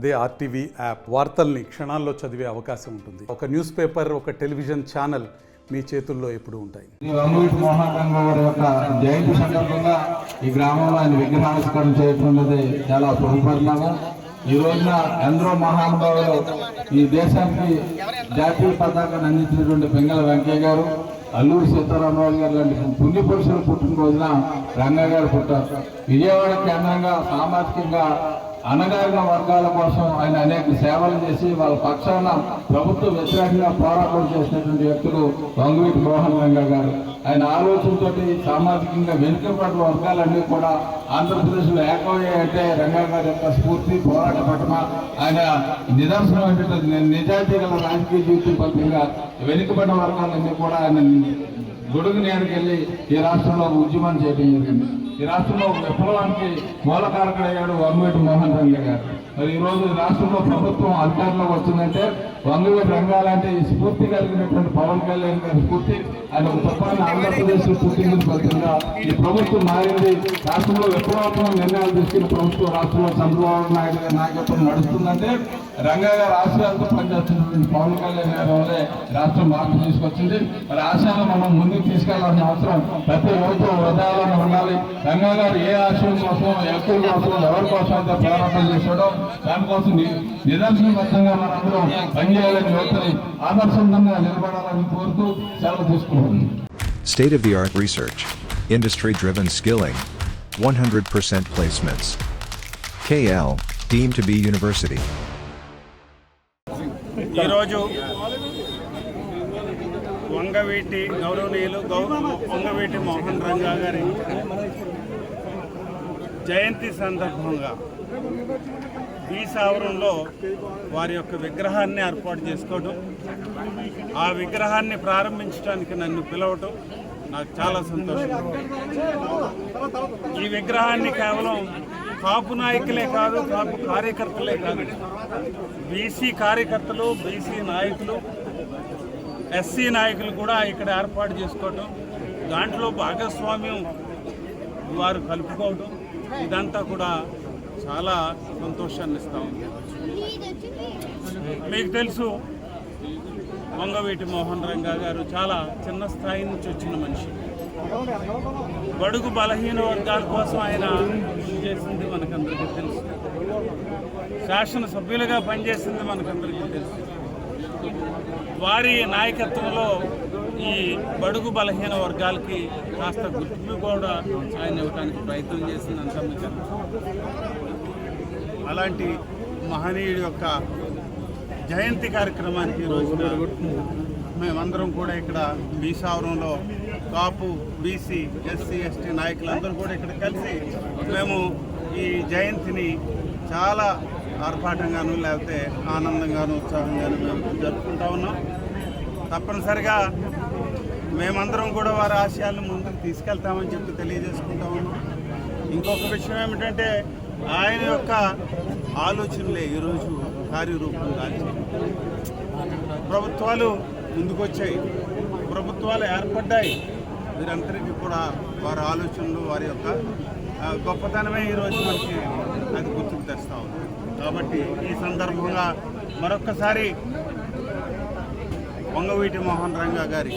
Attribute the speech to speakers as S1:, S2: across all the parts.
S1: అదే RTV app వార్తల్ని క్షణాల్లో చదివే అవకాశం ఉంటుంది. ఒక న్యూస్ పేపర్, ఒక టెలివిజన్ ఛానల్ మీ చేతుల్లో ఎప్పుడూ ఉంటాయి.
S2: వంగవీటి మోహన్ రంగా గారి యొక్క జయంతి సందర్భంగా ఈ గ్రామంలో ఆయన విగ్రహావిష్కరణ చేయడం అనేది చాలా శుభపరిణామం. ఈ రోజున ఎందరో మహానుభావులు ఈ దేశానికి జాతీయ పతాకాన్ని అందించినటువంటి పింగళ వెంకయ్య గారు, అల్లూరి సీతారామరాజు గారు లాంటి పుణ్యపురుషులు పుట్టినరోజున రంగా గారు పుట్టారు. విజయవాడ కేంద్రంగా సామాజికంగా అణగారిన వర్గాల కోసం ఆయన అనేక సేవలు చేసి వాళ్ళ పక్షాన ప్రభుత్వ వ్యతిరేకంగా పోరాటం చేసినటువంటి వ్యక్తులు వంగవీటి మోహన్ రంగా గారు. ఆయన ఆలోచనతోటి సామాజికంగా వెనుకబడిన వర్గాలన్నీ కూడా ఆంధ్రప్రదేశ్లో ఏకమయ్యాయంటే రంగా గారి యొక్క స్ఫూర్తి పోరాట పట్ల ఆయన నిదర్శనం ఏంటంటే నిజాయితీ గల రాజకీయ జీవితం ఫలితంగా వెనుకబడిన వర్గాలన్నీ కూడా ఆయన గొడుగు నేరుకెళ్ళి ఈ రాష్ట్రంలో ఉద్యమం చేయడం జరిగింది. ఈ రాష్ట్రంలో విప్లవానికి మూలకారకుడయ్యాడు వంగవీటి మోహన్ రంగా గారు. మరి ఈ రోజు రాష్ట్రంలో ప్రభుత్వం అధికారంలోకి వచ్చిందంటే వంగవీటి రంగా లాంటి స్ఫూర్తి కలిగినటువంటి పవన్ కళ్యాణ్ గారి స్ఫూర్తి ఆయన తప్పని ఆంధ్రప్రదేశ్ పుట్టింది ఫలితంగా ఈ ప్రభుత్వం మారింది. రాష్ట్రంలో విప్లవాత్మక నిర్ణయాలు తీసుకున్న ప్రభుత్వం రాష్ట్రంలో చంద్రబాబు నాయుడు గారి నాయకత్వం నడుస్తుందంటే రంగా గారి ఆశయాలతో పనిచేస్తున్నటువంటి పవన్ కళ్యాణ్ గారి వల్లే రాష్ట్రం మార్పు తీసుకొచ్చింది. మరి ఆశయాలు మనం ముందుకు తీసుకెళ్లాల్సిన అవసరం ప్రతి యువత హృదయాలను ఉండాలి. రంగా గారు ఏ ఆశయం కోసం, వ్యక్తుల కోసం, ఎవరి కోసం అయితే పోరాటం చేశాడో దానికోసం నిదర్శనబద్ధంగా మనందరం పనిచేయాలని యువతని ఆదర్శంగా నిలబడాలని కోరుతూ సెలవు తీసుకుంటుంది.
S3: State-of-the-art research, industry-driven skilling, 100% placements. KL, deemed to be university.
S4: ఈరోజు వంగవీటి గౌరవనీయులు వంగవీటి మోహన్ రంగా గారి జయంతి సందర్భంగా ఈ సావరంలో వారి యొక్క విగ్రహాన్ని ఏర్పాటు చేసుకోవడం, ఆ విగ్రహాన్ని ప్రారంభించడానికి నన్ను పిలవటం నాకు చాలా సంతోషం. ఈ విగ్రహాన్ని కేవలం కాపు నాయకులే కాదు, కాపు కార్యకర్తలే కాదు, బీసీ కార్యకర్తలు, బీసీ నాయకులు, ఎస్సీ నాయకులు కూడా ఇక్కడ ఏర్పాటు చేసుకోవటం, దాంట్లో భాగస్వామ్యం వారు కలుపుకోవటం, ఇదంతా కూడా చాలా సంతోషాన్ని ఇస్తూ ఉంది. మీకు తెలుసు వంగవీటి మోహన్ రంగా గారు చాలా చిన్న స్థాయి నుంచి వచ్చిన మనిషి. బడుగు బలహీన వర్గాల కోసం ఆయన చేసింది మనకందరికీ తెలుసు. శాసనసభ్యులుగా పనిచేసింది మనకందరికీ తెలుసు. వారి నాయకత్వంలో ఈ బడుగు బలహీన వర్గాలకి కాస్త గుర్తింపు కూడా ఆయన ఇవ్వడానికి ప్రయత్నం చేసిందంతా మీకు అలాంటి మహనీయుడి యొక్క జయంతి కార్యక్రమానికి ఈ రోజున మేమందరం కూడా ఇక్కడ బీసావరంలో కాపు, బీసీ, ఎస్సీ, ఎస్టీ నాయకులందరూ కూడా ఇక్కడ కలిసి మేము ఈ జయంతిని చాలా ఆర్భాటంగాను, లేకపోతే ఆనందంగాను, ఉత్సాహంగాను మేము జరుపుకుంటా ఉన్నాం. తప్పనిసరిగా మేమందరం కూడా వారి ఆశయాలను ముందుకు తీసుకెళ్తామని చెప్పి తెలియజేసుకుంటా ఉన్నాం. ఇంకొక విషయం ఏమిటంటే ఆయన యొక్క ఆలోచనలే ఈరోజు కార్యరూపం దాల్చి ప్రభుత్వాలు ముందుకొచ్చాయి, ప్రభుత్వాలు ఏర్పడ్డాయి. వీరందరికీ కూడా వారి ఆలోచనలు, వారి యొక్క గొప్పతనమే ఈరోజు మనకి అది గుర్తుకు తెస్తా ఉంది. కాబట్టి ఈ సందర్భంగా మరొక్కసారి వంగవీటి మోహన్ రంగా గారి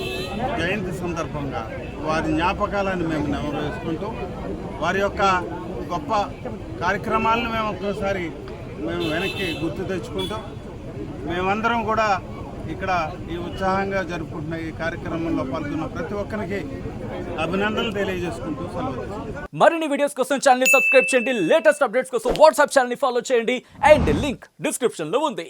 S4: జయంతి సందర్భంగా వారి జ్ఞాపకాలను మేము నెమరు వేసుకుంటూ వారి యొక్క గొప్ప కార్యక్రమాలను మేము ఒక్కసారి వెనక్కి గుర్తు తెచ్చుకుంటూ మేమందరం కూడా ఇక్కడ ఈ ఉత్సాహంగా జరుపుకుంటున్న ఈ కార్యక్రమంలో పాల్గొన్న ప్రతి ఒక్కరికి అభినందనలు తెలియజేసుకుంటూ సెలవు.
S5: మరిన్ని వీడియోస్ కోసం ఛానల్ ని సబ్స్క్రైబ్ చేయండి. లేటెస్ట్ అప్డేట్స్ కోసం వాట్సాప్ ఛానల్ ని ఫాలో చేయండి. అండ్ లింక్ డిస్క్రిప్షన్ లో ఉంది.